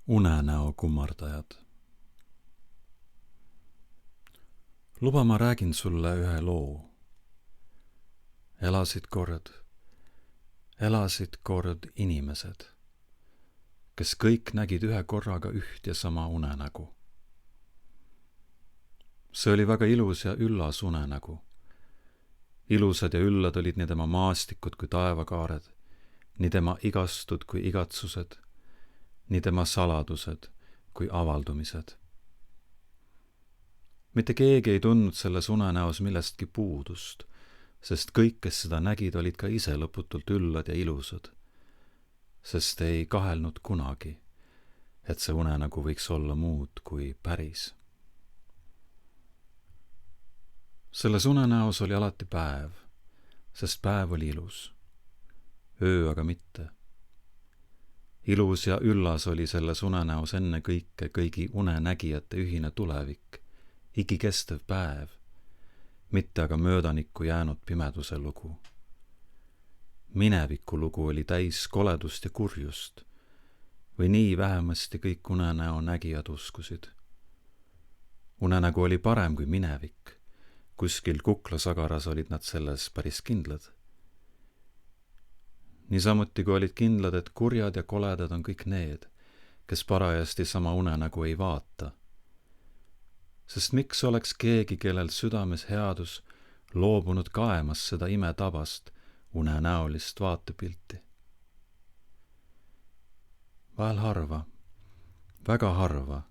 Unenäo kummardajad. Luba, ma räägin sulle ühe loo. Elasid kord inimesed, kes kõik nägid ühe korraga üht ja sama unenägu. See oli väga ilus ja üllas unenägu. Ilusad ja üllad olid nii tema maastikud kui taevakaared, nii tema igastud kui igatsused, nii tema saladused kui avaldumised. Mitte keegi ei tundnud selles unenäos millestki puudust, sest kõik, kes seda nägid, olid ka ise lõputult üllad ja ilusad, sest ei kahelnud kunagi, et see unenägu võiks olla muud kui päris. Selles unenäos oli alati päev, sest päev oli ilus, öö aga mitte. Ilus ja üllas oli selles unenäos enne kõike kõigi unenägijate ühine tulevik, igikestev päev, mitte aga möödanikku jäänud pimeduse lugu. Mineviku lugu oli täis koledust ja kurjust, või nii vähemasti kõik unenäo nägijad uskusid. Unenägu oli parem kui minevik, kuskil kuklasagaras olid nad selles päris kindlad. Niisamuti kui olid kindlad, et kurjad ja koledad on kõik need, kes parajasti sama unenägu ei vaata. Sest miks oleks keegi, kellel südames headus, loobunud kaemas seda imetabast unenäolist vaatepilti? Vahel harva, väga harva,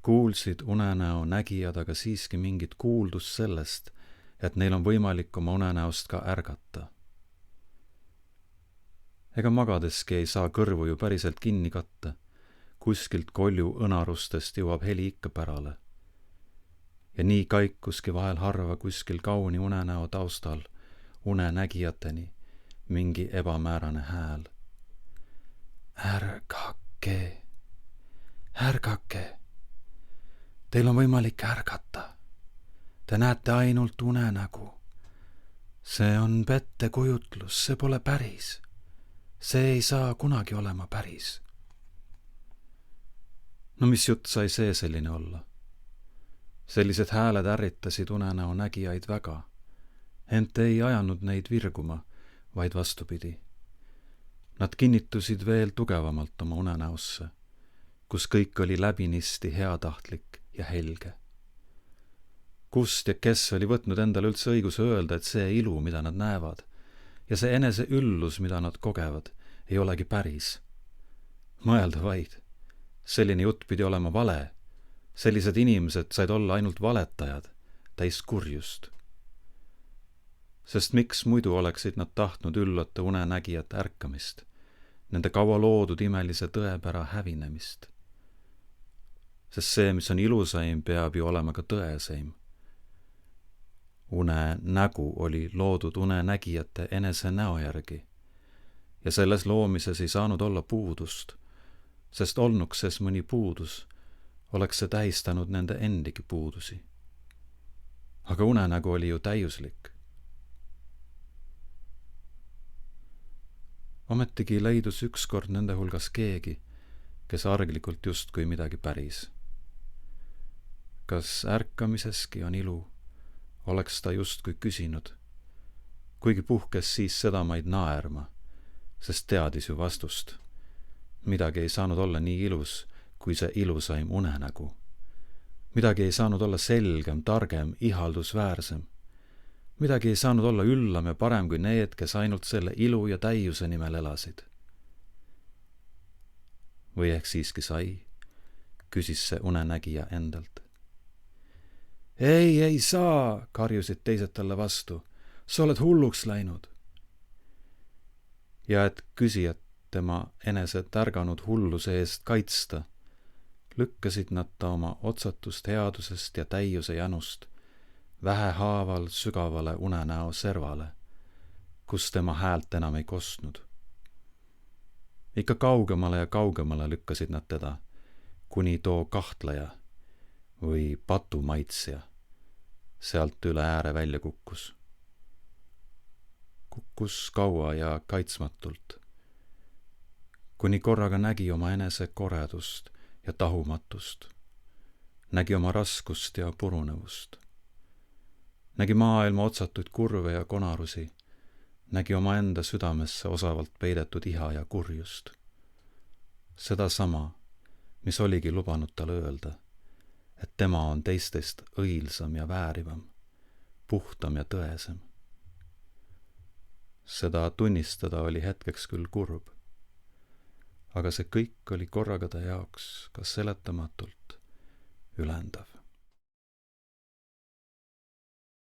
kuulsid unenäo nägijad aga siiski mingit kuuldust sellest, et neil on võimalik oma unenäost ka ärgata. Ega magadeski ei saa kõrvu ju päriselt kinni katta, kuskilt kolju õnarustest jõuab heli ikka pärale. Ja nii kaikuski vahel harva kuskil kauni unenäo taustal unenägijateni mingi ebamäärane hääl. Ärgake, ärgake, teil on võimalik ärgata. Te näete ainult unenägu. See on pettekujutlus, see pole päris. See ei saa kunagi olema päris. No mis jutt sai see selline olla? Sellised hääled ärritasid unenäo nägijaid väga, ent ei ajanud neid virguma, vaid vastupidi. Nad kinnitusid veel tugevamalt oma unenäosse, kus kõik oli läbinisti heatahtlik ja helge. Kust ja kes oli võtnud endale üldse õiguse öelda, et see ilu, mida nad näevad, ja see enese üllus, mida nad kogevad, ei olegi päris. Mõelda vaid, selline jutt pidi olema vale. Sellised inimesed said olla ainult valetajad, täis kurjust. Sest miks muidu oleksid nad tahtnud üllate unenägijate ärkamist, nende kaua loodud imelise tõepära hävinemist? Sest see, mis on ilusaim, peab ju olema ka tõeseim. Unenägu oli loodud unenägijate enese näo järgi ja selles loomises ei saanud olla puudust, sest olnuks ses mõni puudus, oleks see tähistanud nende endigi puudusi. Aga unenägu oli ju täiuslik. Ometigi leidus ükskord nende hulgas keegi, kes arglikult justkui midagi päris. Kas ärkamiseski on ilu, oleks ta justkui küsinud, kuigi puhkes siis sedamaid naerma, sest teadis ju vastust. Midagi ei saanud olla nii ilus, kui see ilusaim unenägu. Midagi ei saanud olla selgem, targem, ihaldusväärsem. Midagi ei saanud olla üllam ja parem kui need, kes ainult selle ilu ja täiuse nimel elasid. Või ehk siiski sai, küsis see unenägija endalt. Ei saa, karjusid teised talle vastu. Sa oled hulluks läinud. Ja et küsijat tema enese tärganud hulluse eest kaitsta, lükkasid nad ta oma otsatust headusest ja täiuse janust vähehaaval sügavale unenäo servale, kus tema häält enam ei kostnud. Ikka kaugemale ja kaugemale lükkasid nad teda, kuni too kahtleja või patumaitsja sealt üle ääre välja kukkus. Kukkus kaua ja kaitsmatult, kuni korraga nägi oma enese koredust ja tahumatust, nägi oma raskust ja purunevust, nägi maailma otsatuid kurve ja konarusi, nägi omaenda südamesse osavalt peidetud iha ja kurjust. Sedasama, mis oligi lubanud tal öelda, et tema on teistest õilsam ja väärivam, puhtam ja tõesem. Seda tunnistada oli hetkeks küll kurb, aga see kõik oli korraga ta jaoks ka seletamatult ülendav.